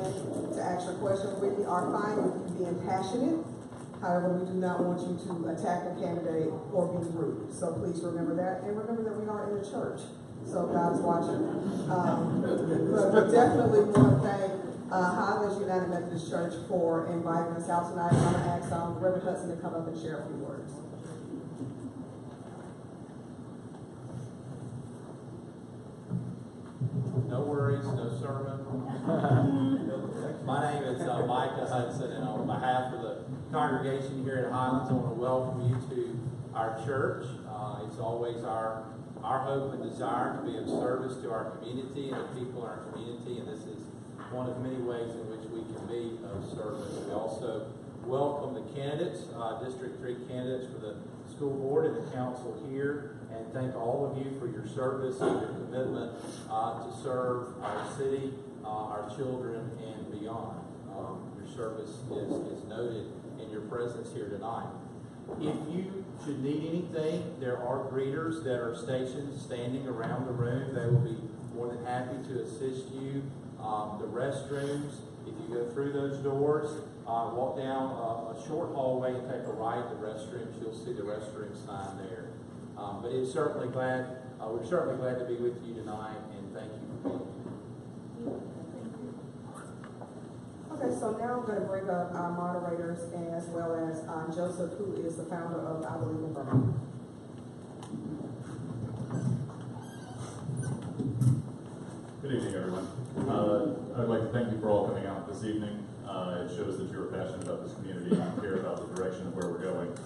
to ask your question really are fine with you being passionate. However, we do not want you to attack a candidate or be rude. So please remember that, and remember that we are in the church, so God's watching. But we definitely want to thank Highlands United Methodist Church for inviting us out tonight. I'm going to ask Reverend Hudson to come up and share a few words. No worries, no sermon. My name is Micah Hudson, and on behalf of the congregation here at Highlands, I want to welcome you to our church. It's always our hope and desire to be of service to our community and the people in our community, and this is one of many ways in which we can be of service. We also welcome the candidates, District 3 candidates for the school board and the council here, and thank all of you for your service and your commitment to serve our city, our children, and beyond. Your service is noted in your presence here tonight. If you should need anything, there are greeters that are stationed standing around the room. They will be more than happy to assist you. The restrooms, if you go through those doors, walk down a short hallway and take a right at the restrooms, you'll see the restroom sign there. But we're certainly glad to be with you tonight, and thank you for being here. Okay, so now I'm going to bring up our moderators as well as Joseph, who is the founder of I Believe in Birmingham. Good evening, everyone. I'd like to thank you for all coming out this evening. It shows that you're passionate about this community and care about the direction of where we're going.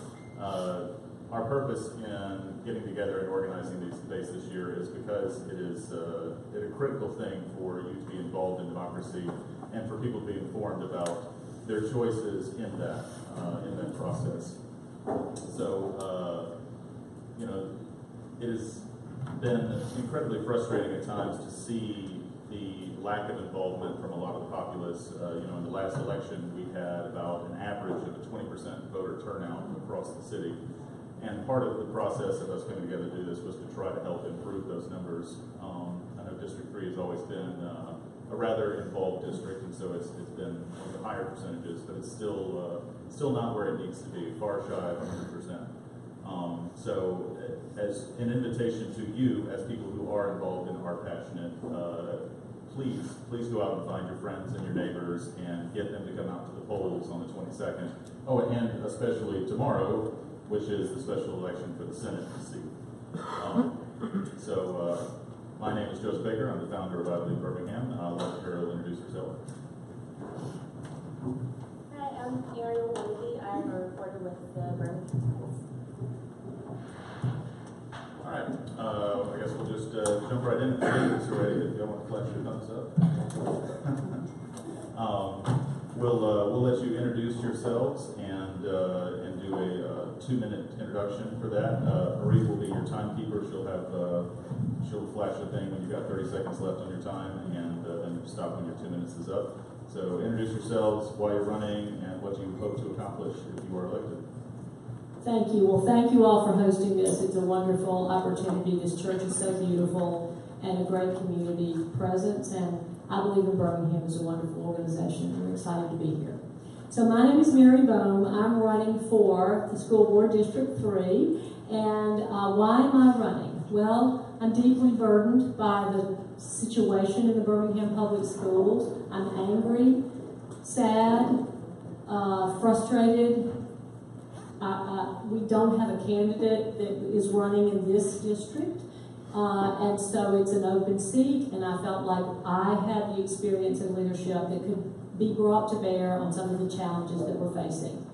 Our purpose in getting together and organizing these debates this year is because it is a critical thing for you to be involved in democracy and for people to be informed about their choices in that process. So, it has been incredibly frustrating at times to see the lack of involvement from a lot of the populace. In the last election, we had about an average of a 20% voter turnout across the city. And part of the process of us coming together to do this was to try to help improve those numbers. I know District 3 has always been a rather involved district, and so it's been one of the higher percentages, but it's still not where it needs to be, far shy of 100%. So as an invitation to you, as people who are involved and are passionate, please go out and find your friends and your neighbors and get them to come out to the polls on the 22nd. Oh, and especially tomorrow, which is the special election for the Senate seat. My name is Joseph Baker. I'm the founder of I Believe Birmingham. I'll let Carol introduce herself. Hi, I'm Ariel Willoughby. I'm a reporter with the Birmingham Times. All right. I guess we'll just jump right in. If you want to flash your thumbs up. We'll let you introduce yourselves and do a 2-minute introduction for that. Marie will be your timekeeper. She'll flash a thing when you've got 30 seconds left on your time, and then you stop when your 2 minutes is up. So introduce yourselves, why you're running, and what you hope to accomplish if you are elected. Thank you. Well, thank you all for hosting this. It's a wonderful opportunity. This church is so beautiful and a great community presence, and I Believe in Birmingham is a wonderful organization. We're excited to be here. So my name is Mary Bohm. I'm running for the School Board District 3. And why am I running? Well, I'm deeply burdened by the situation in the Birmingham Public Schools. I'm angry, sad, frustrated. We don't have a candidate that is running in this district. And so it's an open seat, and I felt like I had the experience and leadership that could be brought to bear on some of the challenges that we're facing.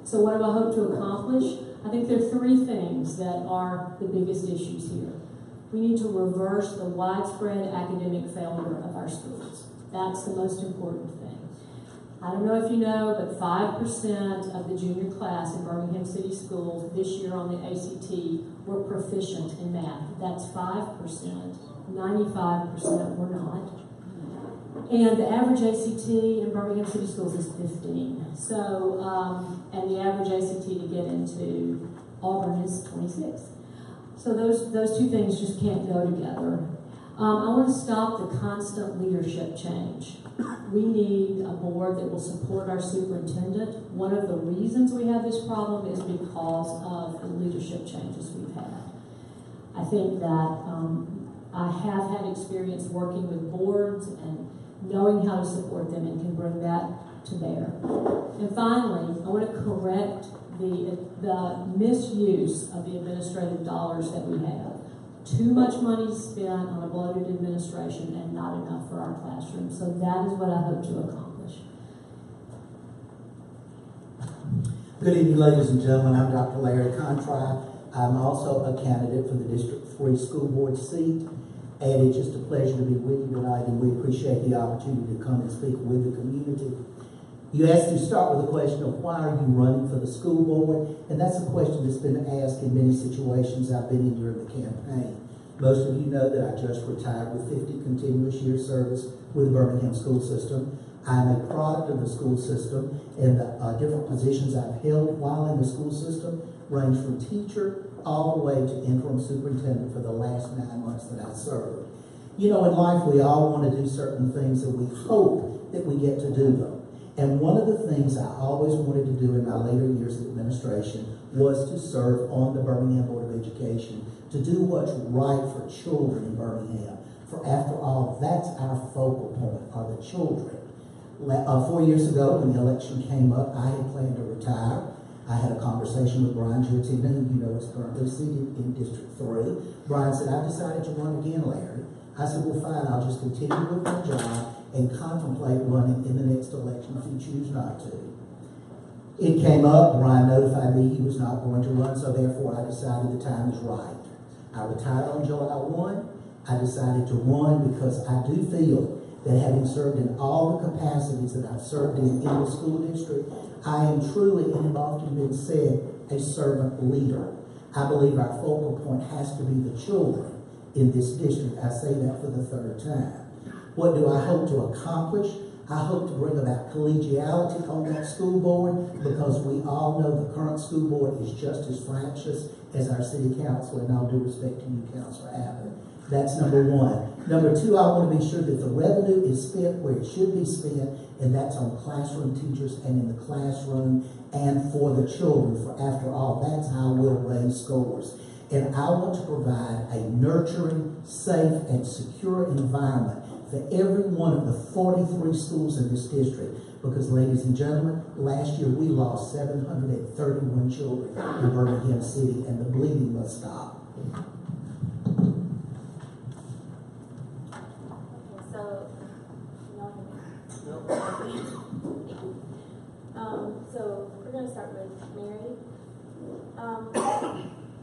So what do I hope to accomplish? I think there are 3 things that are the biggest issues here. We need to reverse the widespread academic failure of our schools. That's the most important thing. I don't know if you know, but 5% of the junior class in Birmingham City Schools this year on the ACT were proficient in math. That's 5%. 95% were not. And the average ACT in Birmingham City Schools is 15. So, and the average ACT to get into Auburn is 26. So those 2 things just can't go together. I want to stop the constant leadership change. We need a board that will support our superintendent. One of the reasons we have this problem is because of the leadership changes we've had. I think that I have had experience working with boards and knowing how to support them and can bring that to bear. And finally, I want to correct the misuse of the administrative dollars that we have. Too much money spent on a bloated administration and not enough for our classrooms. So that is what I hope to accomplish. Good evening, ladies and gentlemen. I'm Dr. Larry Contry. I'm also a candidate for the District 3 School Board seat. And it's just a pleasure to be with you tonight, and we appreciate the opportunity to come and speak with the community. You asked to start with the question of why are you running for the school board? And that's a question that's been asked in many situations I've been in during the campaign. Most of you know that I just retired with 50 continuous years service with the Birmingham school system. I'm a product of the school system, and the different positions I've held while in the school system range from teacher all the way to interim superintendent for the last 9 months that I served. You know, in life we all want to do certain things, and we hope that we get to do them. And one of the things I always wanted to do in my later years of administration was to serve on the Birmingham Board of Education, to do what's right for children in Birmingham. For after all, that's our focal point, are the children. 4 years ago, when the election came up, I had planned to retire. I had a conversation with Brian Giortina, who you know is currently seated in District 3. Brian said, I've decided to run again, Larry. I said, well, fine, I'll just continue with my job and contemplate running in the next election if you choose not to. It came up, Brian notified me he was not going to run, so therefore I decided the time is right. I retired on July 1. I decided to run because I do feel that having served in all the capacities that I've served in the school district, I am truly, and it often been said, a servant leader. I believe our focal point has to be the children in this district. I say that for the third time. What do I hope to accomplish? I hope to bring about collegiality on that school board, because we all know the current school board is just as fractious as our city council, and all due respect to you, Councilor Abbott. That's number one. Number two, I want to be sure that the revenue is spent where it should be spent, and that's on classroom teachers and in the classroom and for the children. For after all, that's how we'll raise scores. And I want to provide a nurturing, safe, and secure environment for every one of the 43 schools in this district. Because, ladies and gentlemen, last year we lost 731 children in Birmingham City, and the bleeding must stop. So we're going to start with Mary.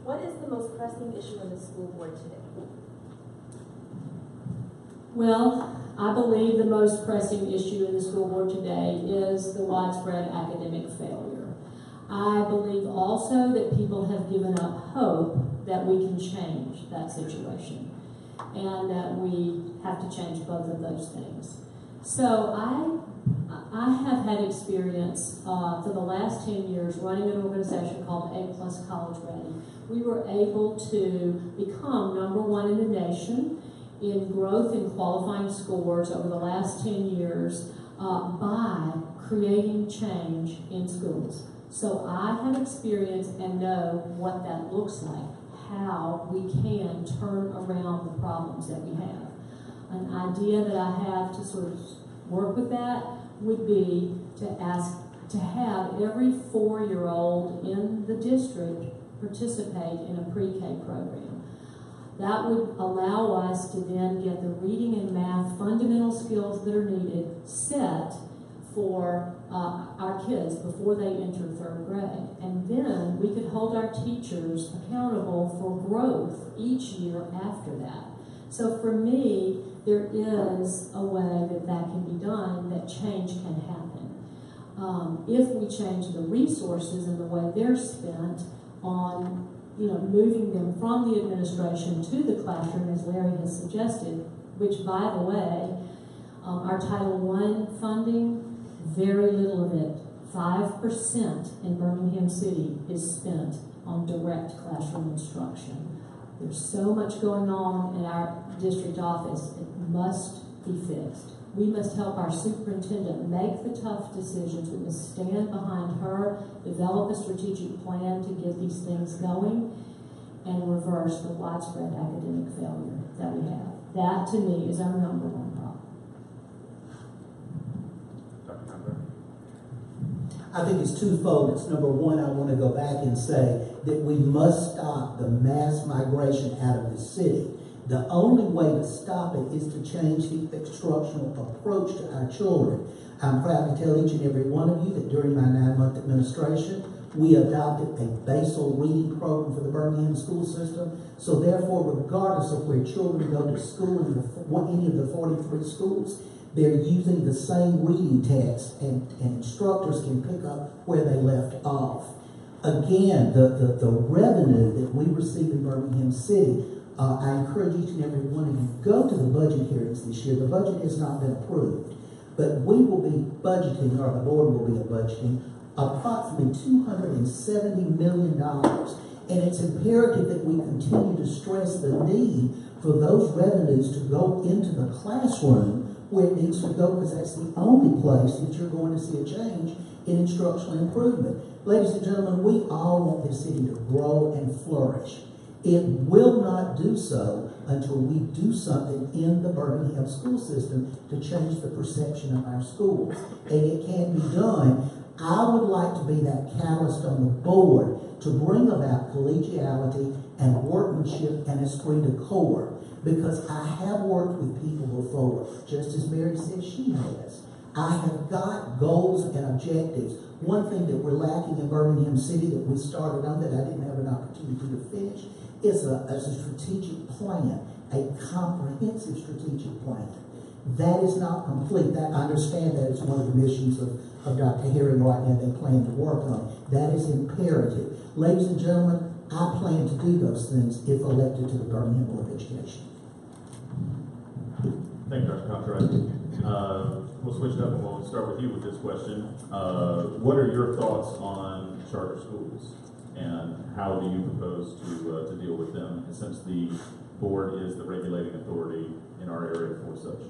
What is the most pressing issue in the school board today? Well, I believe the most pressing issue in the school board today is the widespread academic failure. I believe also that people have given up hope that we can change that situation, and that we have to change both of those things. So I have had experience for the last 10 years running an organization called A+ College Ready. We were able to become #1 in the nation in growth in qualifying scores over the last 10 years by creating change in schools. So I have experience and know what that looks like, how we can turn around the problems that we have. An idea that I have to sort of work with that would be to ask to have every 4-year-old in the district participate in a pre-K program. That would allow us to then get the reading and math fundamental skills that are needed set for our kids before they enter 3rd grade. And then we could hold our teachers accountable for growth each year after that. So for me, there is a way that that can be done, that change can happen. If we change the resources and the way they're spent on, moving them from the administration to the classroom, as Larry has suggested, which, by the way, our Title I funding, very little of it, 5% in Birmingham City is spent on direct classroom instruction. There's so much going on in our district office. It must be fixed. We must help our superintendent make the tough decisions. We must stand behind her, develop a strategic plan to get these things going, and reverse the widespread academic failure that we have. That, to me, is our number one problem. Dr. Conrad? I think it's twofold. It's number one, I want to go back and say that we must stop the mass migration out of the city. The only way to stop it is to change the instructional approach to our children. I'm proud to tell each and every one of you that during my 9-month administration, we adopted a basal reading program for the Birmingham school system. So therefore, regardless of where children go to school in any of the 43 schools, they're using the same reading text, and instructors can pick up where they left off. Again, the revenue that we receive in Birmingham City, I encourage each and every one of you to go to the budget hearings this year. The budget has not been approved, but we will be budgeting, or the board will be budgeting, approximately $270 million. And it's imperative that we continue to stress the need for those revenues to go into the classroom where it needs to go, because that's the only place that you're going to see a change in instructional improvement. Ladies and gentlemen, we all want this city to grow and flourish. It will not do so until we do something in the Birmingham school system to change the perception of our schools. And it can be done. I would like to be that catalyst on the board to bring about collegiality and workmanship and esprit de corps, because I have worked with people before, just as Mary said she has. I have got goals and objectives. One thing that we're lacking in Birmingham City that we started on that I didn't have an opportunity to finish is a strategic plan, a comprehensive strategic plan. That is not complete. That I understand that it's one of the missions of Dr. Herring right now they plan to work on. That is imperative. Ladies and gentlemen, I plan to do those things if elected to the Birmingham Board of Education. Thank you, Dr. Contract. We'll switch it up and we'll start with you with this question. What are your thoughts on charter schools, and how do you propose to deal with them, since the board is the regulating authority in our area for such?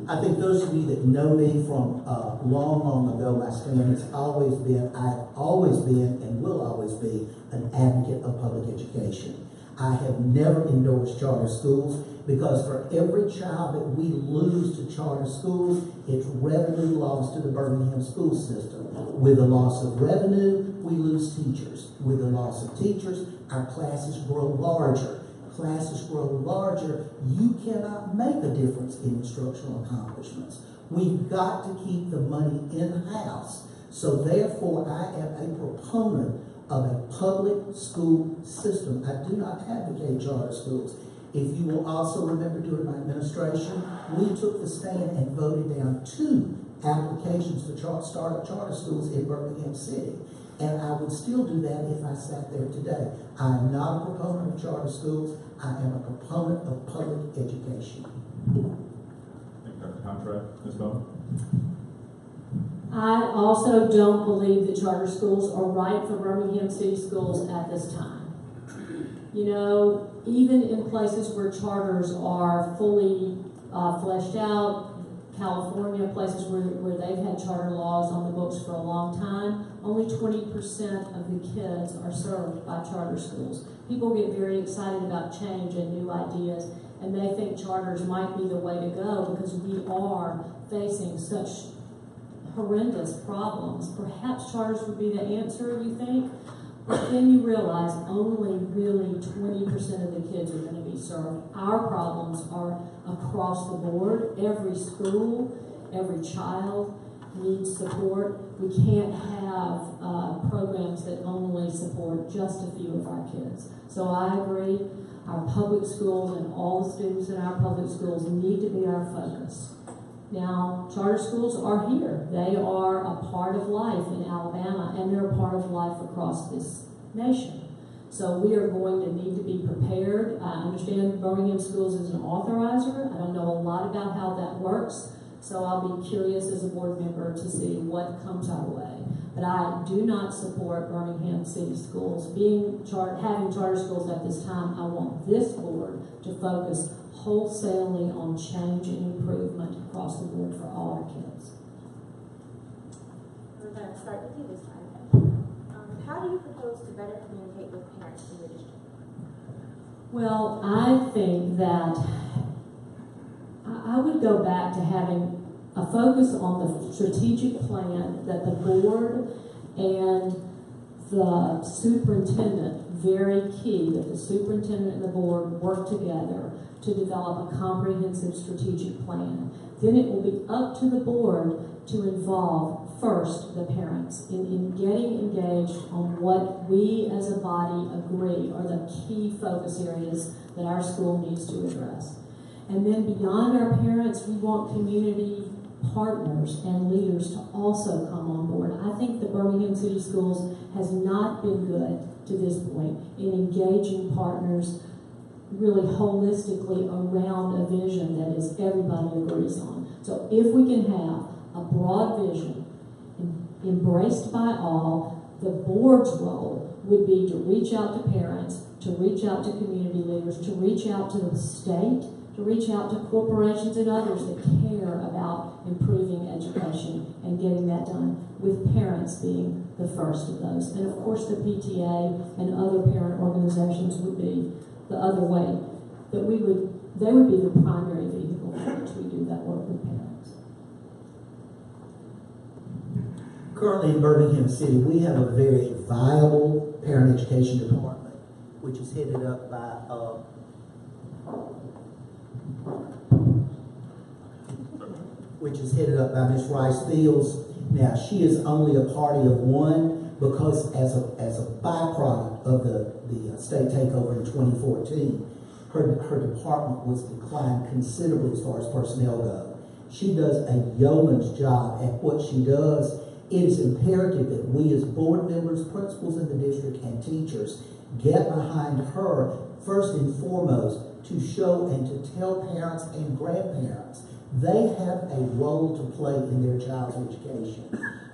I think those of you that know me from long ago, my stand has always been, I've always been and will always be an advocate of public education. I have never endorsed charter schools, because for every child that we lose to charter schools, it's revenue lost to the Birmingham school system. With the loss of revenue, we lose teachers. With the loss of teachers, our classes grow larger. Classes grow larger, you cannot make a difference in instructional accomplishments. We've got to keep the money in-house. So therefore, I am a proponent of a public school system. I do not advocate charter schools. If you will also remember, during my administration, we took the stand and voted down 2 applications to start up charter schools in Birmingham City. And I would still do that if I sat there today. I am not a proponent of charter schools. I am a proponent of public education. Thank you, Dr. Contract. Ms. Bowman? I also don't believe that charter schools are right for Birmingham City Schools at this time. You know, even in places where charters are fully fleshed out, California, places where they've had charter laws on the books for a long time, only 20% of the kids are served by charter schools. People get very excited about change and new ideas, and they think charters might be the way to go because we are facing such horrendous problems. Perhaps charters would be the answer, you think? But then you realize only really 20% of the kids are going to be served. Our problems are across the board. Every school, every child needs support. We can't have programs that only support just a few of our kids. So I agree, our public schools and all the students in our public schools need to be our focus. Now, charter schools are here. They are a part of life in Alabama, and they're a part of life across this nation. So we are going to need to be prepared. I understand Birmingham Schools is an authorizer. I don't know a lot about how that works, so I'll be curious as a board member to see what comes our way. But I do not support Birmingham City Schools having charter schools at this time. I want this board to focus wholesalely on change and improvement across the board for all our kids. We're going to start with you this time. How do you propose to better communicate with parents in your district? Well, I think that I would go back to having a focus on the strategic plan that the board and the superintendent, very key, that the superintendent and the board work together to develop a comprehensive strategic plan. Then it will be up to the board to involve first the parents in getting engaged on what we as a body agree are the key focus areas that our school needs to address. And then beyond our parents, we want community partners and leaders to also come on board. I think the Birmingham City Schools has not been good to this point in engaging partners really holistically around a vision that is everybody agrees on. So if we can have a broad vision embraced by all, the board's role would be to reach out to parents, to reach out to community leaders, to reach out to the state, to reach out to corporations and others that care about improving education and getting that done, with parents being the first of those. And of course the PTA and other parent organizations would be the other way, that they would be the primary vehicle for which we do that work with parents. Currently in Birmingham City, we have a very viable parent education department, which is headed up by Ms. Rice Fields. Now, she is only a party of one because as a byproduct of the state takeover in 2014, her department was declined considerably as far as personnel go. She does a yeoman's job at what she does. It is imperative that we as board members, principals in the district, and teachers get behind her first and foremost to show and to tell parents and grandparents they have a role to play in their child's education.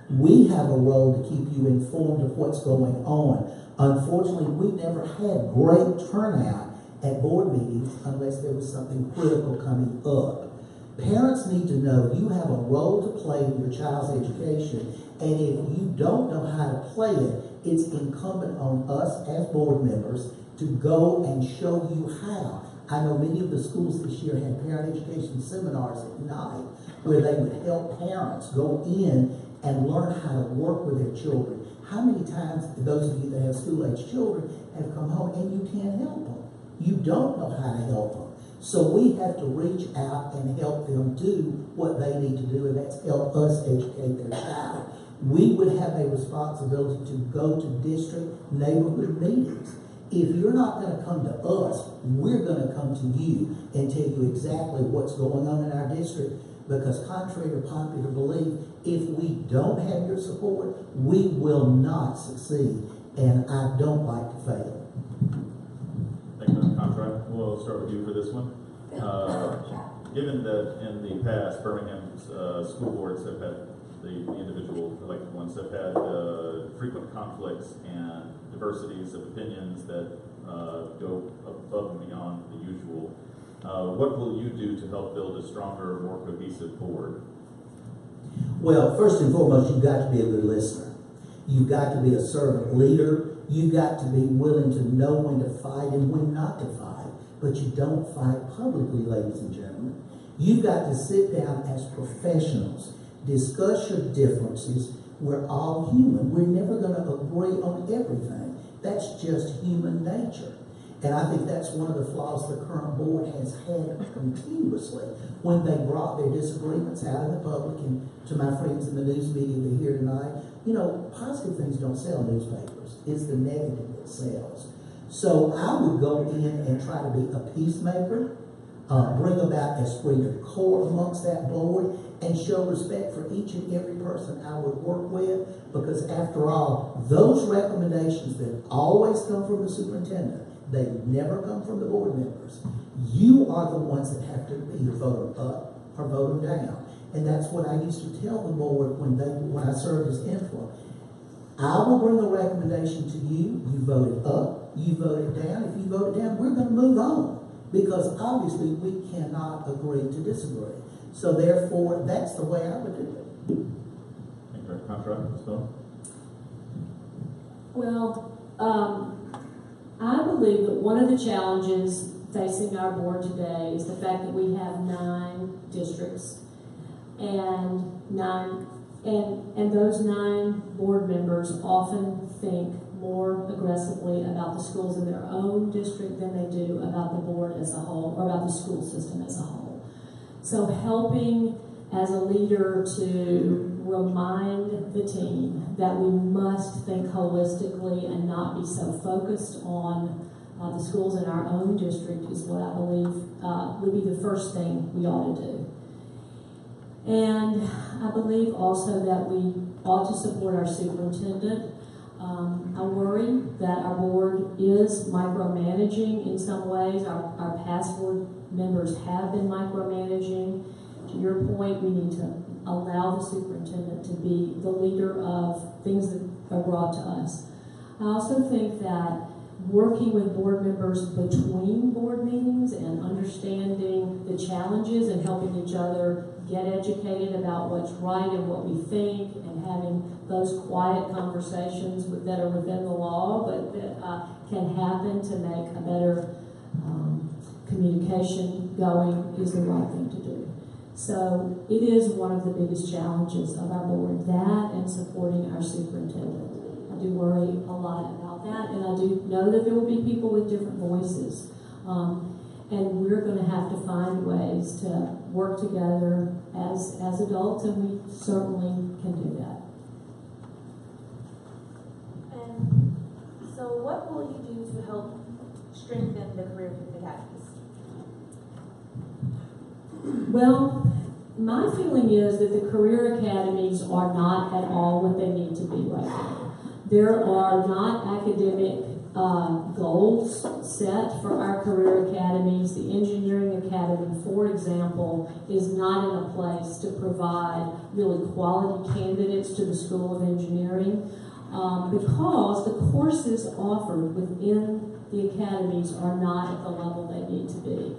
We have a role to keep you informed of what's going on. Unfortunately, we never had great turnout at board meetings unless there was something critical coming up. Parents need to know you have a role to play in your child's education, and if you don't know how to play it, it's incumbent on us as board members to go and show you how. I know many of the schools this year had parent education seminars at night where they would help parents go in and learn how to work with their children. How many times, those of you that have school-age children, have come home and you can't help them? You don't know how to help them. So we have to reach out and help them do what they need to do, and that's help us educate their child. We would have a responsibility to go to district neighborhood meetings. If you're not going to come to us, we're going to come to you and tell you exactly what's going on in our district, because contrary to popular belief, if we don't have your support, we will not succeed, and I don't like to fail. Thank you, Mr. Contract. We'll start with you for this one. Given that in the past, Birmingham's school boards have had, the individual elected ones have had frequent conflicts and diversities of opinions that go above and beyond the usual. What will you do to help build a stronger, more cohesive board? Well, first and foremost, you've got to be a good listener. You've got to be a servant leader. You've got to be willing to know when to fight and when not to fight. But you don't fight publicly, ladies and gentlemen. You've got to sit down as professionals, discuss your differences. We're all human. We're never going to agree on everything. That's just human nature. And I think that's one of the flaws the current board has had continuously when they brought their disagreements out in the public. And to my friends in the news media that are here tonight, you know, positive things don't sell newspapers. It's the negative that sells. So I would go in and try to be a peacemaker, bring about esprit de corps amongst that board, and show respect for each and every person I would work with, because after all, those recommendations that always come from the superintendent, they never come from the board members. You are the ones that have to either vote them up or vote them down. And that's what I used to tell the board when I served as interim. I will bring a recommendation to you. You vote it up, you vote it down. If you vote it down, we're going to move on. Because obviously we cannot agree to disagree. So therefore, that's the way I would do it. Thank you. Contract, Ms. Bowman? Well, I believe that one of the challenges facing our board today is the fact that we have 9 districts, and those 9 board members often think more aggressively about the schools in their own district than they do about the board as a whole, or about the school system as a whole. So helping as a leader to remind the team that we must think holistically and not be so focused on the schools in our own district is what I believe would be the first thing we ought to do. And I believe also that we ought to support our superintendent. I worry that our board is micromanaging in some ways. Our past board members have been micromanaging. To your point, we need to allow the superintendent to be the leader of things that are brought to us. I also think that working with board members between board meetings and understanding the challenges and helping each other get educated about what's right and what we think, and having those quiet conversations that are within the law, but that can happen to make a better communication going is the right thing to do. So it is one of the biggest challenges of our board, that and supporting our superintendent. I do worry a lot about that, and I do know that there will be people with different voices. And we're going to have to find ways to work together as adults, and we certainly can do that. And so what will you do to help strengthen the career academies? Well, my feeling is that the career academies are not at all what they need to be right now. There are not academic goals set for our career academies. The engineering academy, for example, is not in a place to provide really quality candidates to the School of Engineering because the courses offered within the academies are not at the level they need to be.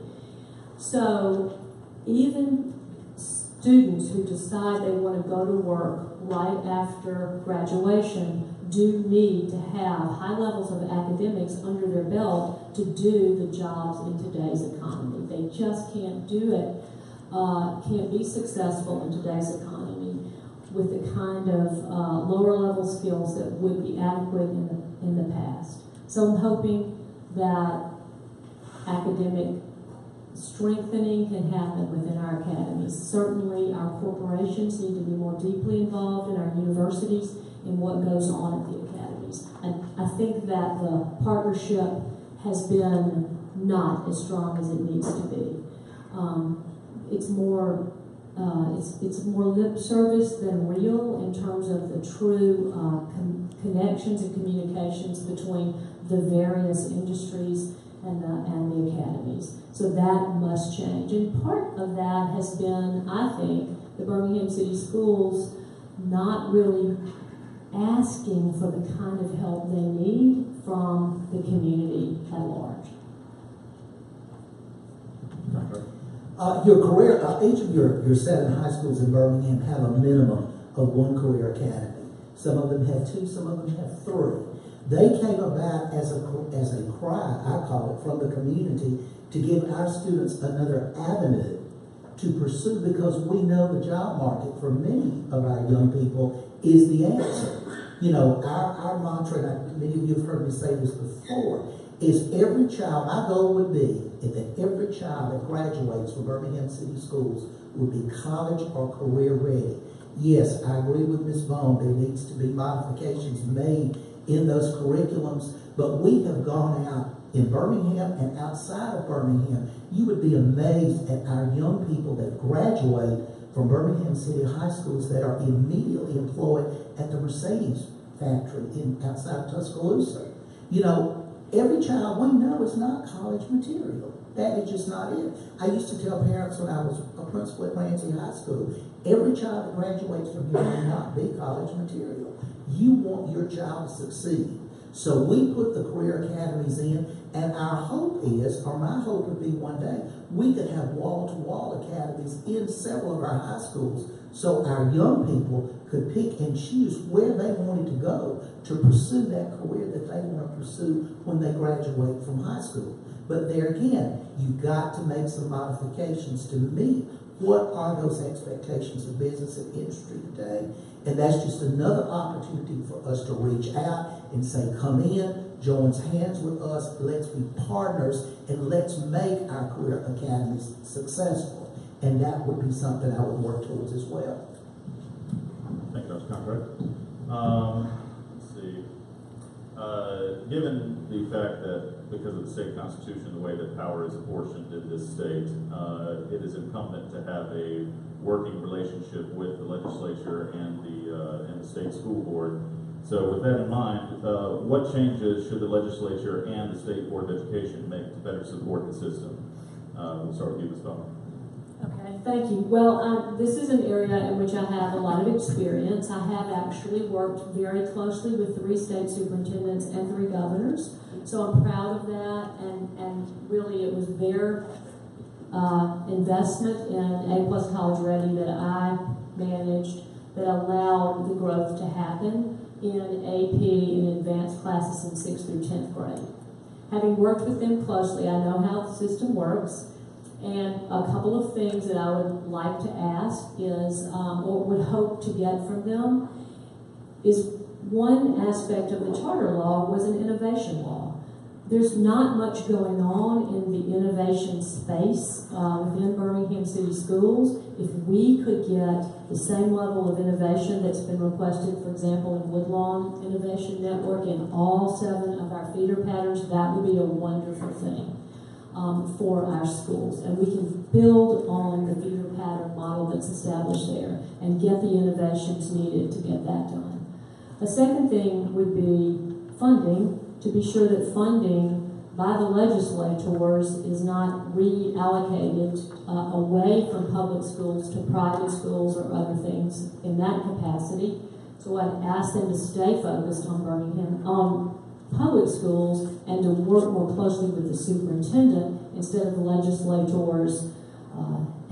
So even students who decide they want to go to work right after graduation do need to have high levels of academics under their belt to do the jobs in today's economy. They just can't do it, can't be successful in today's economy with the kind of lower level skills that would be adequate in the past. So I'm hoping that academic strengthening can happen within our academies. Certainly our corporations need to be more deeply involved in our universities in what goes on at the academies. And I think that the partnership has been not as strong as it needs to be. It's more lip service than real in terms of the true connections and communications between the various industries and the academies. So that must change. And part of that has been, I think, the Birmingham City Schools not really asking for the kind of help they need from the community at large. Your career, each of your 7 high schools in Birmingham have a minimum of 1 career academy. Some of them have 2, some of them have 3. They came about as a cry, I call it, from the community to give our students another avenue to pursue, because we know the job market for many of our young people is the answer. You know, our mantra, and many of you have heard me say this before, is every child, my goal would be that every child that graduates from Birmingham City Schools would be college or career ready. Yes, I agree with Ms. Vaughn, there needs to be modifications made in those curriculums, but we have gone out in Birmingham and outside of Birmingham. You would be amazed at our young people that graduate from Birmingham City High Schools that are immediately employed at the Mercedes factory outside Tuscaloosa. You know, every child we know is not college material. That is just not it. I used to tell parents when I was a principal at Ramsey High School, every child that graduates from here will not be college material. You want your child to succeed. So we put the career academies in, and our hope is, or my hope would be one day, we could have wall-to-wall academies in several of our high schools so our young people could pick and choose where they wanted to go to pursue that career that they want to pursue when they graduate from high school. But there again, you've got to make some modifications to meet what are those expectations of business and industry today. And that's just another opportunity for us to reach out and say, come in, join hands with us, let's be partners, and let's make our career academies successful. And that would be something I would work towards as well. Thank you, Dr. Contract. Let's see. Given the fact that because of the state constitution, the way that power is apportioned in this state, it is incumbent to have a working relationship with the legislature and the state school board. So with that in mind, what changes should the legislature and the State Board of Education make to better support the system? We'll start with you, Ms. Bowman. Okay, thank you. Well, this is an area in which I have a lot of experience. I have actually worked very closely with 3 state superintendents and 3 governors. So I'm proud of that, and really it was their investment in A+ College Ready that I managed that allowed the growth to happen in AP and advanced classes in 6th through 10th grade. Having worked with them closely, I know how the system works, and a couple of things that I would like to ask is, or would hope to get from them, is one aspect of the charter law was an innovation law. There's not much going on in the innovation space within Birmingham City Schools. If we could get the same level of innovation that's been requested, for example, in Woodlawn Innovation Network in all 7 of our feeder patterns, that would be a wonderful thing for our schools. And we can build on the feeder pattern model that's established there and get the innovations needed to get that done. A second thing would be funding, to be sure that funding by the legislators is not reallocated away from public schools to private schools or other things in that capacity. So I'd ask them to stay focused on Birmingham, on public schools, and to work more closely with the superintendent instead of the legislators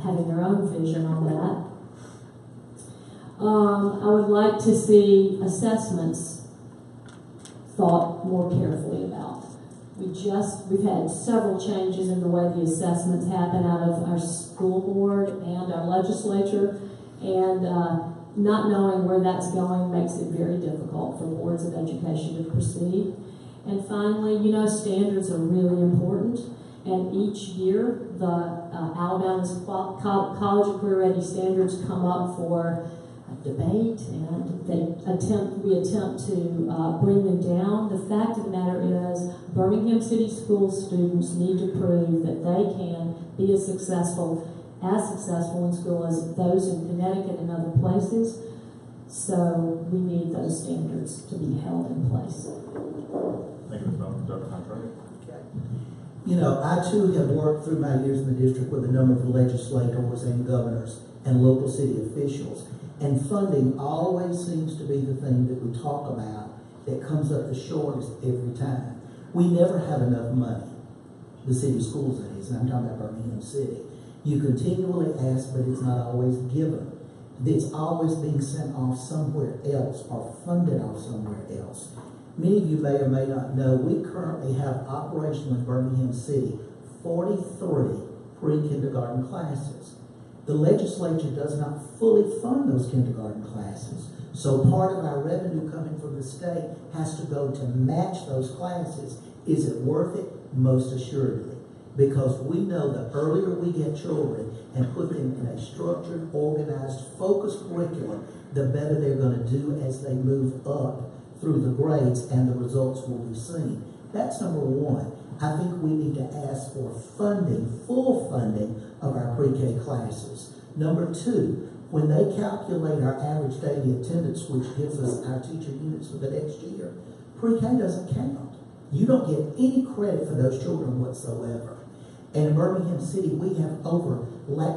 having their own vision on that. I would like to see assessments thought more carefully about. We've had several changes in the way the assessments happen out of our school board and our legislature, and not knowing where that's going makes it very difficult for boards of education to proceed. And finally, you know, standards are really important, and each year the Alabama's College and Career Ready standards come up for debate, and we attempt to bring them down. The fact of the matter is, Birmingham City School students need to prove that they can be as successful in school as those in Connecticut and other places. So we need those standards to be held in place. Thank you, Ms. Bowman. Dr. Contract. You know, I too have worked through my years in the district with a number of legislators and governors and local city officials. And funding always seems to be the thing that we talk about that comes up the shortest every time. We never have enough money, the city schools that is, and I'm talking about Birmingham City. You continually ask, but it's not always given. It's always being sent off somewhere else or funded off somewhere else. Many of you may or may not know, we currently have operational in Birmingham City 43 pre-kindergarten classes. The legislature does not fully fund those kindergarten classes. So part of our revenue coming from the state has to go to match those classes. Is it worth it? Most assuredly. Because we know the earlier we get children and put them in a structured, organized, focused curriculum, the better they're going to do as they move up through the grades, and the results will be seen. That's number one. I think we need to ask for funding, full funding of our pre-K classes. Number two, when they calculate our average daily attendance, which gives us our teacher units for the next year, pre-K doesn't count. You don't get any credit for those children whatsoever. And in Birmingham City, we have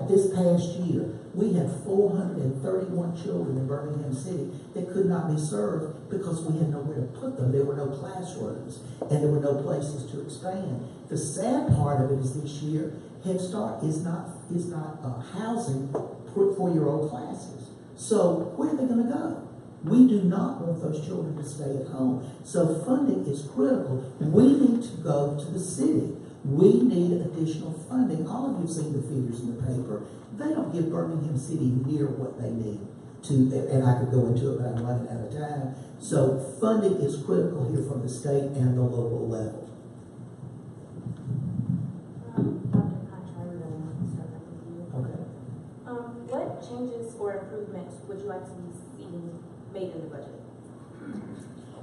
this past year, we had 431 children in Birmingham City that could not be served because we had nowhere to put them. There were no classrooms and there were no places to expand. The sad part of it is this year, Head Start is not housing 4-year-old classes. So where are they going to go? We do not want those children to stay at home. So funding is critical. We need to go to the city. We need additional funding. All of you have seen the figures in the paper. They don't give Birmingham City near what they need to, and I could go into it, but I'm running out of time. So funding is critical here from the state and the local level. Dr. Contra, we're going to start back with you. Okay. What changes or improvements would you like to be seeing made in the budget?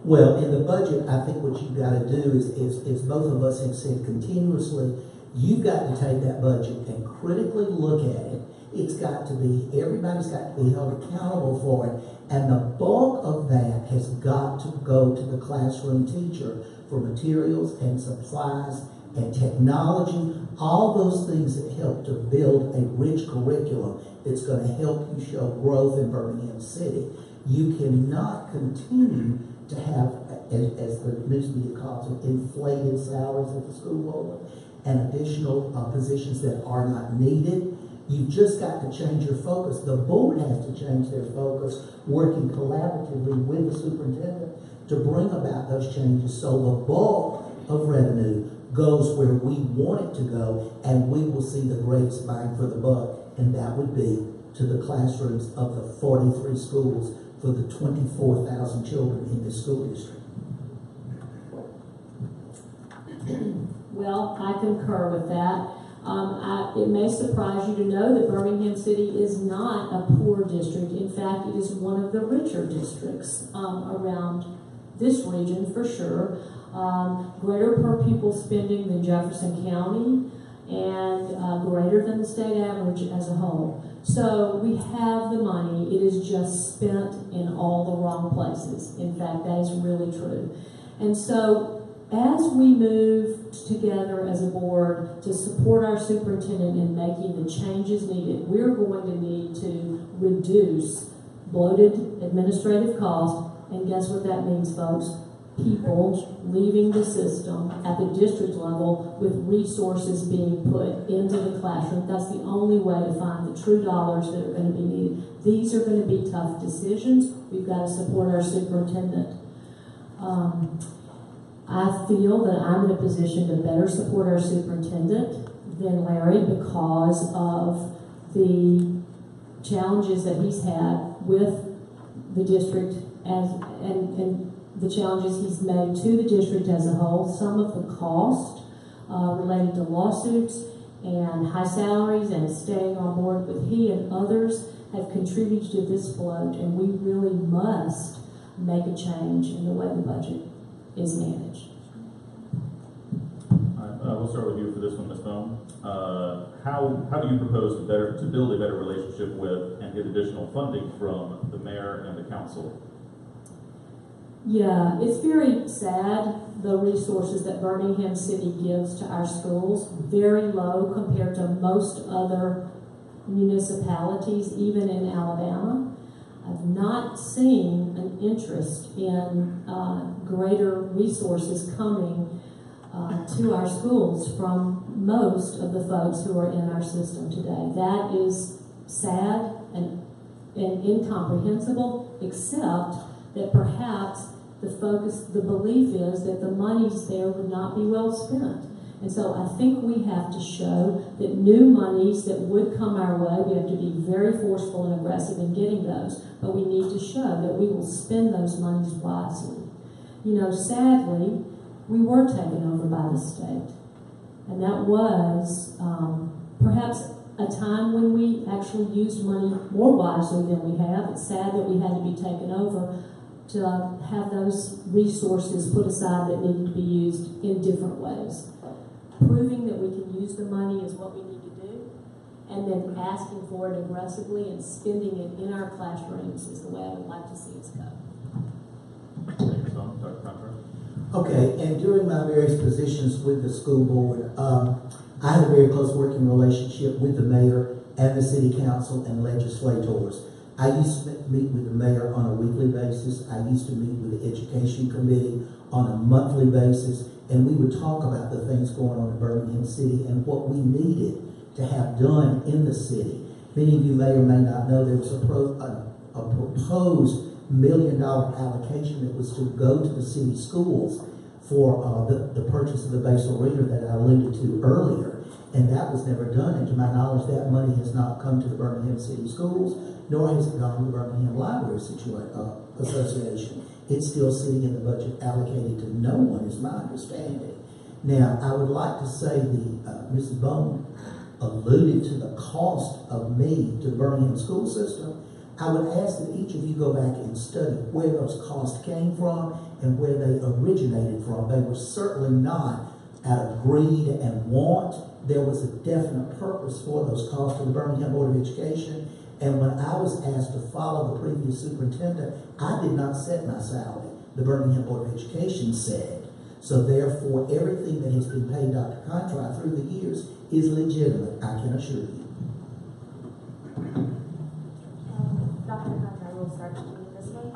Well, in the budget, I think what you've got to do is both of us have said continuously, you've got to take that budget and critically look at it. It's got to be, everybody's got to be held accountable for it. And the bulk of that has got to go to the classroom teacher for materials and supplies and technology, all those things that help to build a rich curriculum that's going to help you show growth in Birmingham City. You cannot continue to have, as the news media calls it, inflated salaries at the school board and additional positions that are not needed. You've just got to change your focus. The board has to change their focus, working collaboratively with the superintendent to bring about those changes so the bulk of revenue goes where we want it to go, and we will see the greatest bang for the buck, and that would be to the classrooms of the 43 schools for the 24,000 children in this school district. Well, I concur with that. It may surprise you to know that Birmingham City is not a poor district. In fact, it is one of the richer districts around this region for sure. Greater per pupil spending than Jefferson County and greater than the state average as a whole. So we have the money. It is just spent in all the wrong places. In fact, that is really true. And so as we move together as a board to support our superintendent in making the changes needed, we're going to need to reduce bloated administrative costs. And guess what that means, folks? People leaving the system at the district level with resources being put into the classroom. That's the only way to find the true dollars that are going to be needed. These are going to be tough decisions. We've got to support our superintendent. I feel that I'm in a position to better support our superintendent than Larry because of the challenges that he's had with the district and the challenges he's made to the district as a whole. Some of the cost related to lawsuits and high salaries and staying on board with he and others have contributed to this bloat, and we really must make a change in the way the budget is managed. We'll start with you for this one, Ms. Bone. How do you propose to build a better relationship with and get additional funding from the mayor and the council? Yeah, it's very sad, the resources that Birmingham City gives to our schools, very low compared to most other municipalities, even in Alabama. I've not seen an interest in greater resources coming to our schools from most of the folks who are in our system today. That is sad and incomprehensible, except that perhaps the belief is that the monies there would not be well spent. And so I think we have to show that new monies that would come our way, we have to be very forceful and aggressive in getting those, but we need to show that we will spend those monies wisely. You know, sadly, we were taken over by the state. And that was perhaps a time when we actually used money more wisely than we have. It's sad that we had to be taken over to have those resources put aside that needed to be used in different ways. Proving that we can use the money is what we need to do, and then asking for it aggressively and spending it in our classrooms is the way I would like to see us go. Thank you, Ms. Bone. Dr. Contra? Okay, and during my various positions with the school board, I have a very close working relationship with the mayor and the city council and legislators. I used to meet with the mayor on a weekly basis. I used to meet with the education committee on a monthly basis, and we would talk about the things going on in Birmingham City and what we needed to have done in the city. Many of you may or may not know there was a proposed $1 million allocation that was to go to the city schools for the purchase of the basal reader that I alluded to earlier. And that was never done. And to my knowledge, that money has not come to the Birmingham City Schools, nor has it gone to the Birmingham Library Association. It's still sitting in the budget allocated to no one, is my understanding. Now, I would like to say Mrs. Bone alluded to the cost of me to the Birmingham school system. I would ask that each of you go back and study where those costs came from and where they originated from. They were certainly not out of greed and want. There was a definite purpose for those costs to the Birmingham Board of Education. And when I was asked to follow the previous superintendent, I did not set my salary. The Birmingham Board of Education said. So therefore, everything that has been paid Dr. Contra through the years is legitimate, I can assure you. Dr. Contra, we'll start with you this way.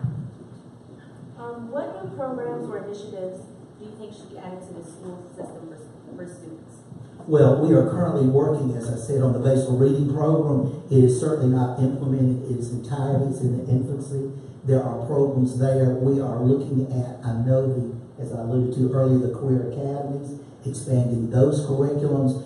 What new programs or initiatives do you think should be added to the school system for students? Well, we are currently working, as I said, on the basal reading program. It is certainly not implemented in its entirety. It's in the infancy. There are programs there. We are looking at, I know as I alluded to earlier, the career academies, expanding those curriculums.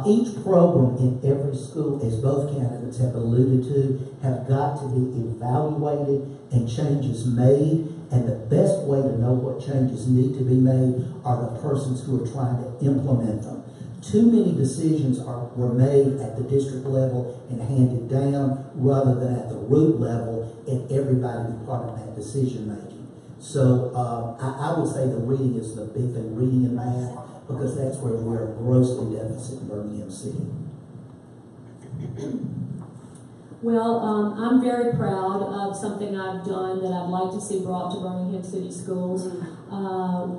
Each program in every school, as both candidates have alluded to, have got to be evaluated and changes made. And the best way to know what changes need to be made are the persons who are trying to implement them. Too many decisions were made at the district level and handed down rather than at the root level, and everybody be part of that decision making. So I would say the reading is the big thing, reading and math, because that's where we're grossly deficit in Birmingham City. Well, I'm very proud of something I've done that I'd like to see brought to Birmingham City Schools.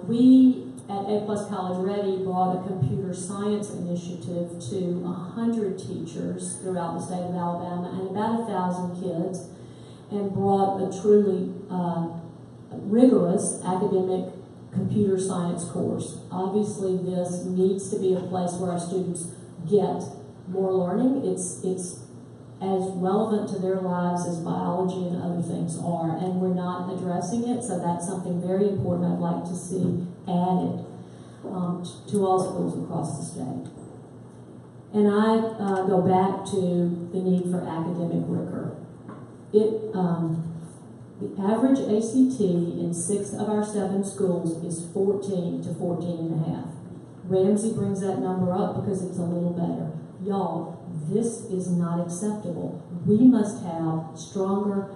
We at A+ College Ready brought a computer science initiative to 100 teachers throughout the state of Alabama and about 1,000 kids, and brought a truly rigorous academic computer science course. Obviously, this needs to be a place where our students get more learning. It's as relevant to their lives as biology and other things are, and we're not addressing it, so that's something very important I'd like to see added to all schools across the state. And I go back to the need for academic rigor. The average ACT in 6 of our 7 schools is 14 to 14 and a half. Ramsey brings that number up because it's a little better. Y'all, this is not acceptable. We must have stronger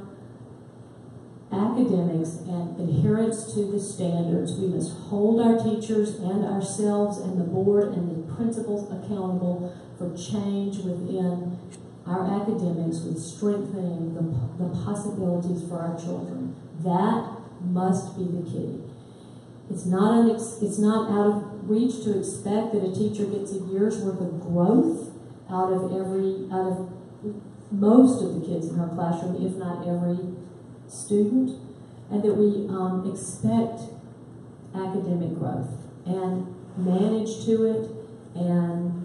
academics and adherence to the standards. We must hold our teachers and ourselves and the board and the principals accountable for change within our academics, with strengthening the possibilities for our children. That must be the key. It's not out of reach to expect that a teacher gets a year's worth of growth out of most of the kids in her classroom, if not every student, and that we expect academic growth and manage to it and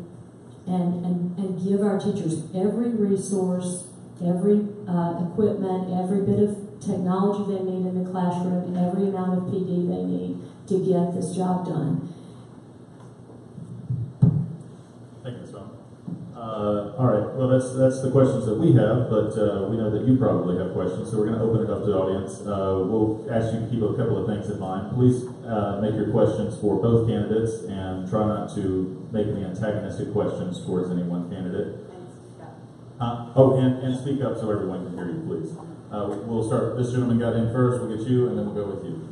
give our teachers every resource, every equipment, every bit of technology they need in the classroom, every amount of PD they need to get this job done. Thank you, Ms. Bowman. All right, well, that's the questions that we have, but we know that you probably have questions, so we're going to open it up to the audience. We'll ask you to keep a couple of things in mind. Please make your questions for both candidates and try not to make any antagonistic questions towards any one candidate. And speak up so everyone can hear you, please. We'll start, this gentleman got in first, we'll get you, and then we'll go with you.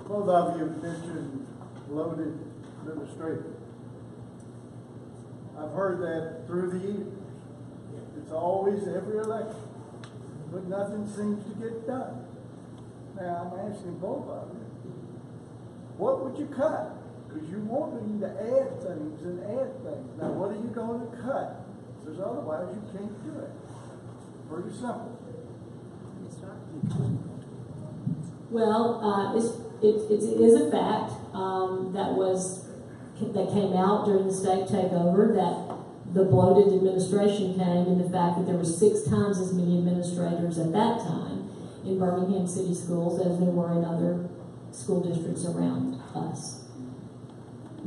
Both of you mentioned loaded administrators. I've heard that through the years. It's always every election, but nothing seems to get done. Now, I'm asking both of you, what would you cut Because you want them to add things and add things. Now, what are you going to cut? Because otherwise you can't do it. Pretty simple. Well, it is a fact that came out during the state takeover, that the bloated administration came in the fact that there were 6 times as many administrators at that time in Birmingham City Schools as there were in other school districts around us.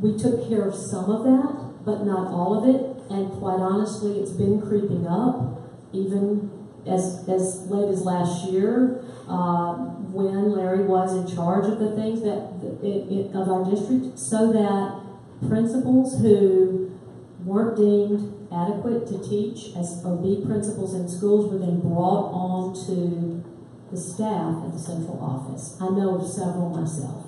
We took care of some of that, but not all of it, and quite honestly, it's been creeping up, even as late as last year, when Larry was in charge of the things of our district, so that principals who weren't deemed adequate to teach or be principals in schools were then brought on to the staff at the central office. I know of several myself.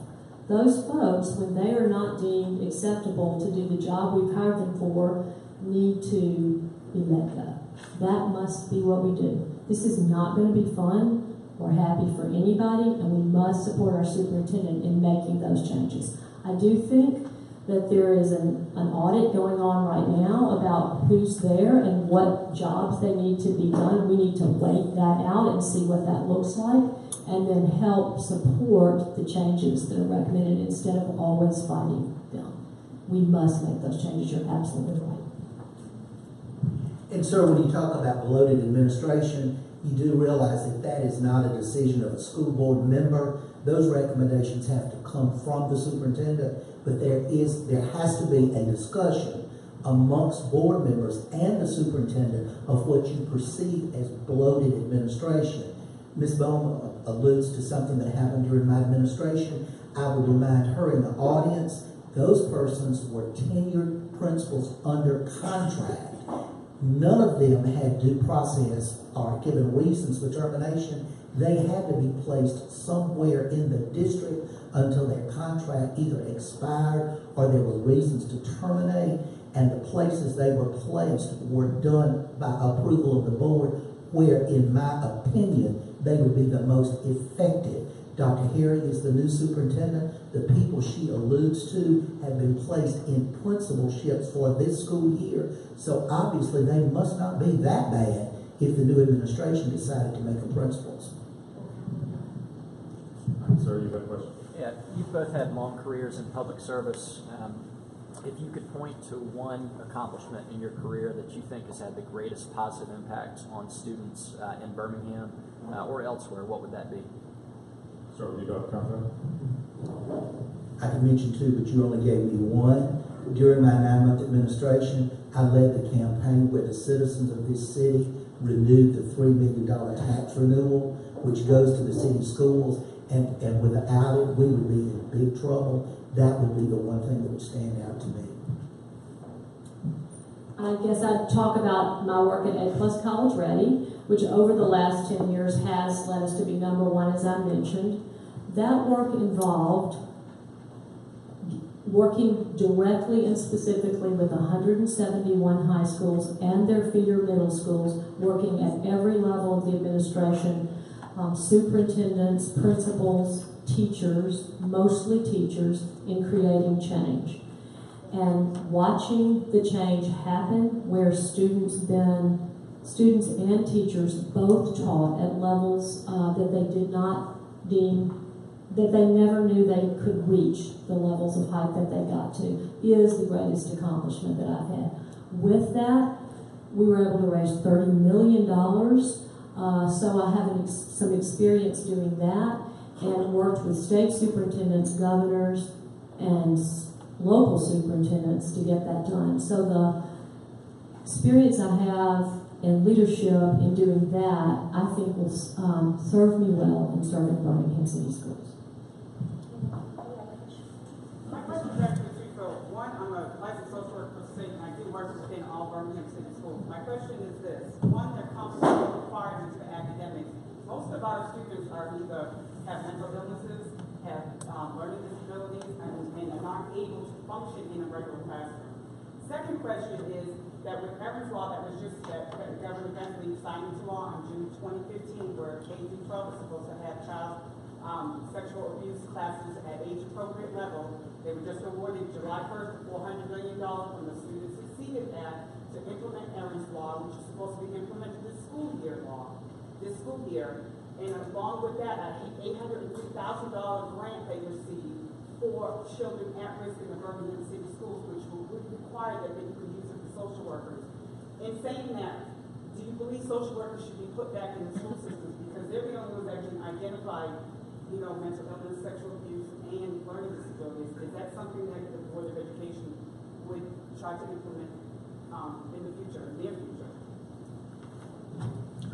Those folks, when they are not deemed acceptable to do the job we've hired them for, need to be let go. That must be what we do. This is not going to be fun or happy for anybody, and we must support our superintendent in making those changes. I do think that there is an audit going on right now about who's there and what jobs they need to be done. We need to wait that out and see what that looks like, and then help support the changes that are recommended instead of always fighting them. We must make those changes. You're absolutely right. And sir, when you talk about bloated administration, you do realize that that is not a decision of a school board member. Those recommendations have to come from the superintendent, but there has to be a discussion amongst board members and the superintendent of what you perceive as bloated administration. Ms. Bowman alludes to something that happened during my administration. I would remind her in the audience, those persons were tenured principals under contract. None of them had due process or given reasons for termination. They had to be placed somewhere in the district until their contract either expired or there were reasons to terminate, and the places they were placed were done by approval of the board, where, in my opinion, they would be the most effective. Dr. Harry is the new superintendent. The people she alludes to have been placed in principalships for this school year. So obviously they must not be that bad if the new administration decided to make them principals. Sir, you have a question? Yeah, you've both had long careers in public service. If you could point to one accomplishment in your career that you think has had the greatest positive impact on students in Birmingham or elsewhere, what would that be? Start with you, Dr. Conrad. I could mention two, but you only gave me one. During my 9-month administration, I led the campaign where the citizens of this city renewed the $3 million tax renewal, which goes to the city schools, and without it, we would be in big trouble. That would be the one thing that would stand out to me. I guess I'd talk about my work at A+ College Ready, which over the last 10 years has led us to be #1, as I mentioned. That work involved working directly and specifically with 171 high schools and their feeder middle schools, working at every level of the administration, superintendents, principals, teachers, mostly teachers, in creating change. And watching the change happen where students and teachers both taught at levels that they did not deem, that they never knew they could reach the levels of height that they got to, is the greatest accomplishment that I've had. With that, we were able to raise $30 million, so I have some experience doing that, and worked with state superintendents, governors, and local superintendents to get that done. So the experience I have and leadership in doing that, I think will serve me well in serving Birmingham City Schools. My question is actually twofold. One, I'm a licensed social worker for the state, and I do work within all Birmingham City Schools. My question is this: one, their competency requirements for academics. Most of our students are either have mental illnesses, have learning disabilities, and are not able to function in a regular classroom. Second question is that with Evans Law that was just that Governor Bentley signed into law on June 2015, where K-12 is supposed to have child sexual abuse classes at age-appropriate level. They were just awarded July 1st, $400 million when the students succeeded at to implement Erin's Law, which is supposed to be implemented this school year. And along with that, an $803,000 grant they received for children at risk in the Birmingham City schools, which would require that they could use it for social workers. In saying that, do you believe social workers should be put back in the school systems? Because they're the only ones that can identify, mental illness, sexual abuse, and learning disabilities. Is that something that the Board of Education would try to implement in the future, near future?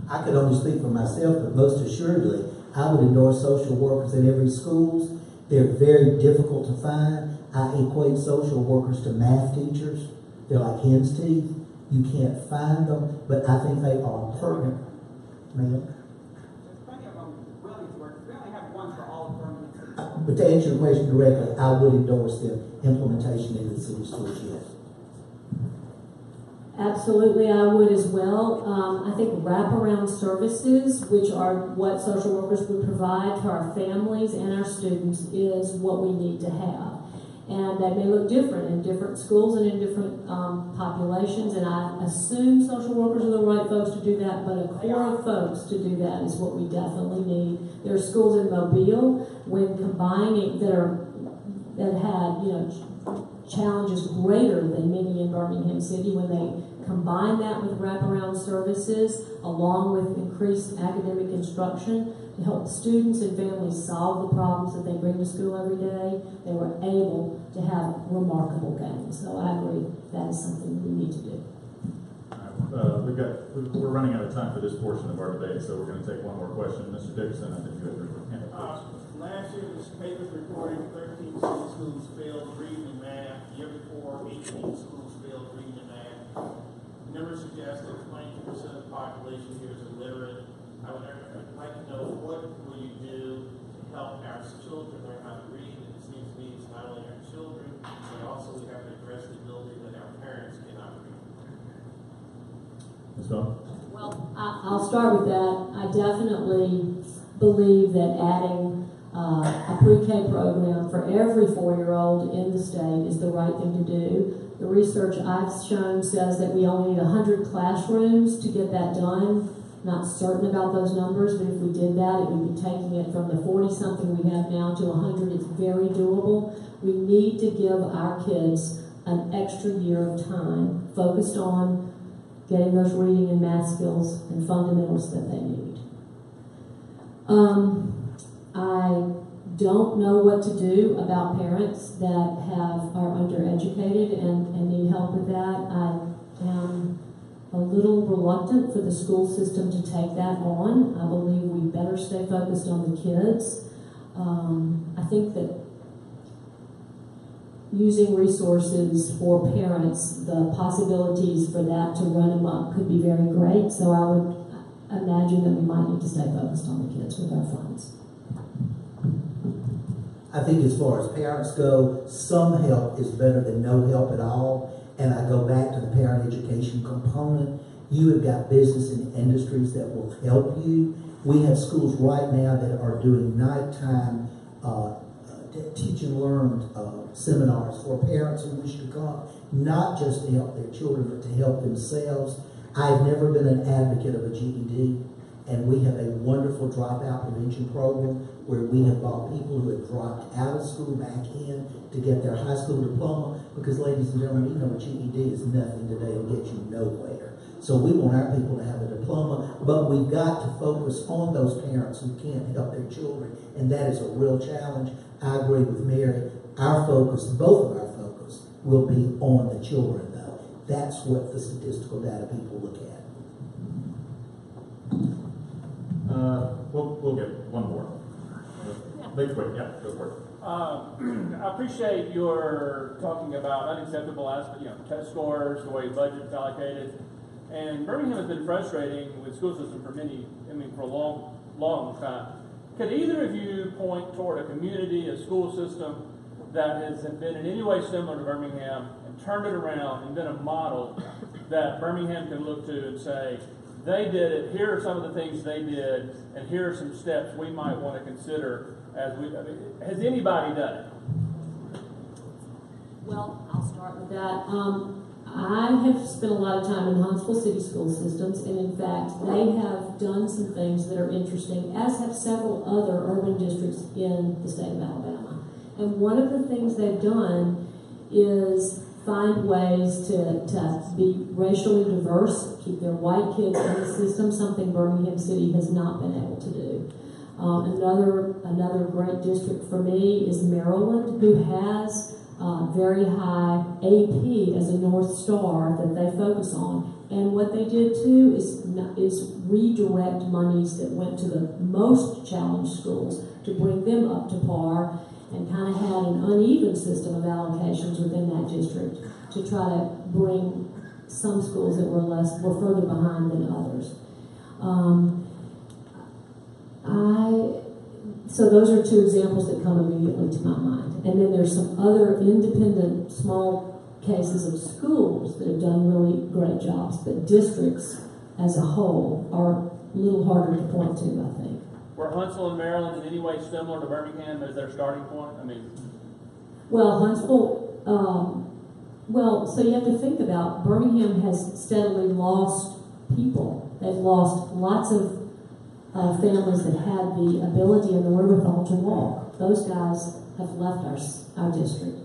I could only speak for myself, but most assuredly, I would endorse social workers in every schools. They're very difficult to find. I equate social workers to math teachers. They're like hen's teeth. You can't find them, but I think they are pertinent. Ma'am? There's plenty of them willing to work. We only have one for all of Birmingham. But to answer your question directly, I would endorse the implementation in the city schools, yes. Absolutely, I would as well. I think wraparound services, which are what social workers would provide to our families and our students, is what we need to have. And that may look different in different schools and in different populations, and I assume social workers are the right folks to do that, but a core of folks to do that is what we definitely need. There are schools in Mobile, when combining, that had, challenges greater than many in Birmingham City, when they combine that with wraparound services along with increased academic instruction to help students and families solve the problems that they bring to school every day, they were able to have remarkable gains. So I agree that is something we need to do. We're running out of time for this portion of our debate, so we're going to take one more question. Mr. Dickerson, I think you have your hand up. Last year, the papers reported 13 city schools failed reading and math. The year before, 18 schools failed reading and math. Numbers suggest that 22% of the population here is illiterate. I would like to know, what will you do to help our children learn how to read? And it seems to me it's not only our children, but also we have to address the ability that our parents cannot read. Ms. Bell? Well, I'll start with that. I definitely believe that adding a pre-K program for every 4-year-old in the state is the right thing to do. The research I've shown says that we only need 100 classrooms to get that done. Not certain about those numbers, but if we did that, it would be taking it from the 40-something we have now to 100. It's very doable. We need to give our kids an extra year of time focused on getting those reading and math skills and fundamentals that they need. I don't know what to do about parents that are undereducated and need help with that. I am a little reluctant for the school system to take that on. I believe we better stay focused on the kids. I think that using resources for parents, the possibilities for that to run amok could be very great. So I would imagine that we might need to stay focused on the kids with our funds. I think as far as parents go, some help is better than no help at all. And I go back to the parent education component. You have got business and industries that will help you. We have schools right now that are doing nighttime teach and learn seminars for parents who wish to come, not just to help their children, but to help themselves. I've never been an advocate of a GED, and we have a wonderful dropout prevention program where we have brought people who have dropped out of school back in to get their high school diploma, because ladies and gentlemen, you know a GED is nothing today and gets you nowhere. So we want our people to have a diploma, but we've got to focus on those parents who can't help their children, and that is a real challenge. I agree with Mary. Our focus, both of our focus, will be on the children, though. That's what the statistical data people look at. We'll get one more. Make it quick, yeah, go for it. I appreciate your talking about unacceptable aspects, test scores, the way budget's allocated. And Birmingham has been frustrating with the school system for a long time. Could either of you point toward a community, a school system that has been in any way similar to Birmingham and turned it around and been a model that Birmingham can look to and say, they did it, here are some of the things they did, and here are some steps we might want to consider as we, I mean, has anybody done it? Well, I'll start with that. I have spent a lot of time in Huntsville City School Systems, and in fact, they have done some things that are interesting, as have several other urban districts in the state of Alabama. And one of the things they've done is find ways to be racially diverse, keep their white kids in the system, something Birmingham City has not been able to do. Another great district for me is Maryland, who has very high AP as a North Star that they focus on. And what they did too is redirect monies that went to the most challenged schools to bring them up to par, and kind of had an uneven system of allocations within that district to try to bring some schools that were further behind than others. So those are two examples that come immediately to my mind. And then there's some other independent small cases of schools that have done really great jobs, but districts as a whole are a little harder to point to, I think. Were Huntsville and Maryland in any way similar to Birmingham as their starting point? I mean, well, Huntsville, so you have to think about, Birmingham has steadily lost people. They've lost lots of families that had the ability and the wherewithal to walk. Those guys have left our district.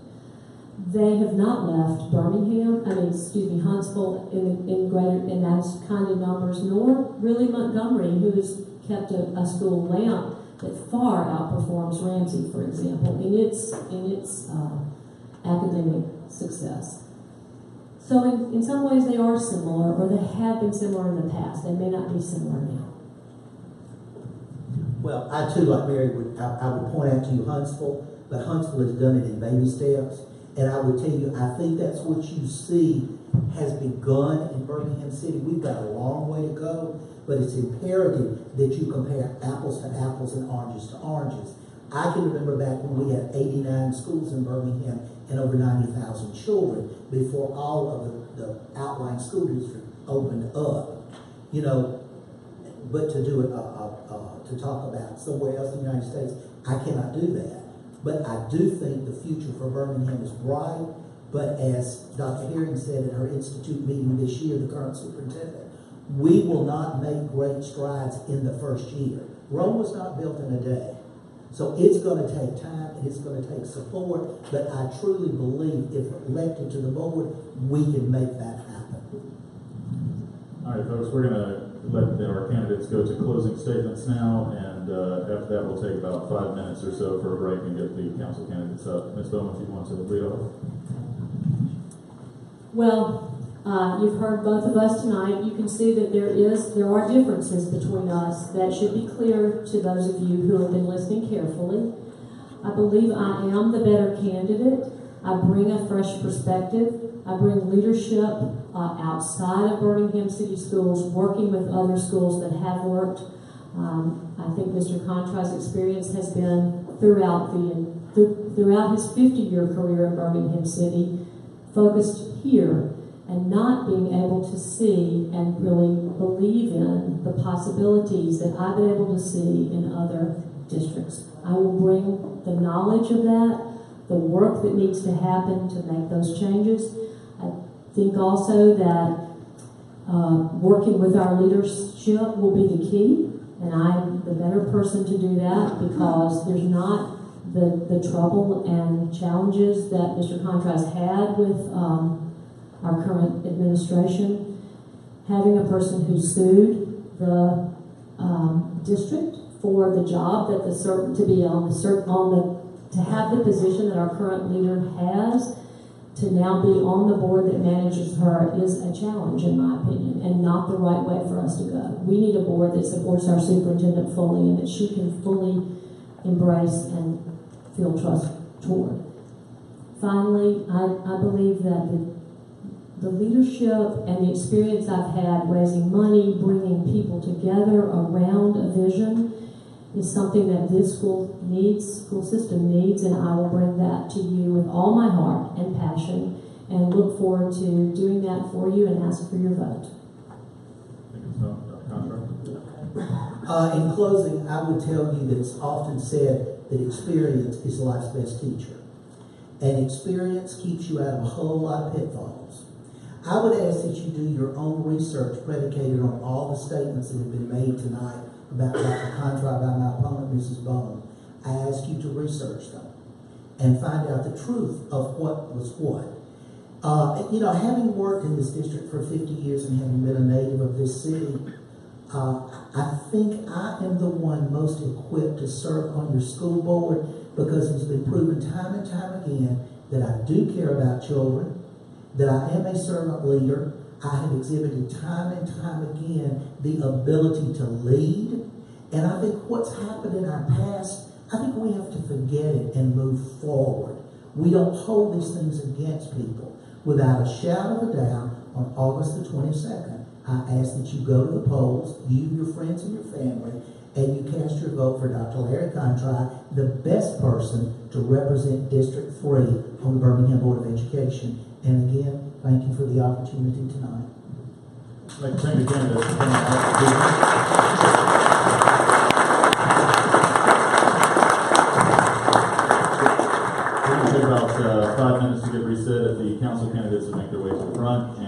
They have not left Huntsville in those kind of numbers, nor really Montgomery, who has kept a school lamp that far outperforms Ramsey, for example, in its academic success. So in some ways they are similar, or they have been similar in the past. They may not be similar now. Well, I too, like Mary, I would point out to you Huntsville, but Huntsville has done it in baby steps. And I would tell you, I think that's what you see has begun in Birmingham City. We've got a long way to go, but it's imperative that you compare apples to apples and oranges to oranges. I can remember back when we had 89 schools in Birmingham and over 90,000 children before all of the outlying school districts opened up. You know, but to do it, to talk about somewhere else in the United States, I cannot do that. But I do think the future for Birmingham is bright. But as Dr. Herring said at her institute meeting this year, the current superintendent, we will not make great strides in the first year. Rome was not built in a day. So it's going to take time and it's going to take support. But I truly believe if elected to the board, we can make that happen. All right, folks, we're going to let our candidates go to closing statements now, and after that we'll take about 5 minutes or so for a break and get the council candidates up. Ms. Bowman, if you want to lead off. Well, you've heard both of us tonight. You can see that there are differences between us that should be clear to those of you who have been listening carefully. I believe I am the better candidate. I bring a fresh perspective. I bring leadership outside of Birmingham City Schools, working with other schools that have worked. I think Mr. Contra's experience has been throughout his 50-year career in Birmingham City, focused here and not being able to see and really believe in the possibilities that I've been able to see in other districts. I will bring the knowledge of that, the work that needs to happen to make those changes. I think also that working with our leadership will be the key, and I'm the better person to do that because there's not the trouble and challenges that Mr. Contra's had with our current administration. Having a person who sued the district for the job that to have the position that our current leader has, to now be on the board that manages her is a challenge, in my opinion, and not the right way for us to go. We need a board that supports our superintendent fully and that she can fully embrace and feel trust toward. Finally, I believe that the leadership and the experience I've had raising money, bringing people together around a vision, is something that this school system needs, and I will bring that to you with all my heart and passion, and look forward to doing that for you and ask for your vote. Thank you so much. In closing, I would tell you that it's often said that experience is life's best teacher. And experience keeps you out of a whole lot of pitfalls. I would ask that you do your own research predicated on all the statements that have been made tonight about Dr. Contra by my opponent, Mrs. Bone. I ask you to research them and find out the truth of what was what. Having worked in this district for 50 years and having been a native of this city, I think I am the one most equipped to serve on your school board because it's been proven time and time again that I do care about children, that I am a servant leader. I have exhibited time and time again the ability to lead. And I think what's happened in our past, I think we have to forget it and move forward. We don't hold these things against people. Without a shadow of a doubt, on August the 22nd, I ask that you go to the polls, you, your friends, and your family, and you cast your vote for Dr. Larry Contra, the best person to represent District 3 on the Birmingham Board of Education. And again, thank you for the opportunity tonight. I'd like to thank the candidates for coming out. We're going to take about 5 minutes to get reset if the council candidates would make their way to the front.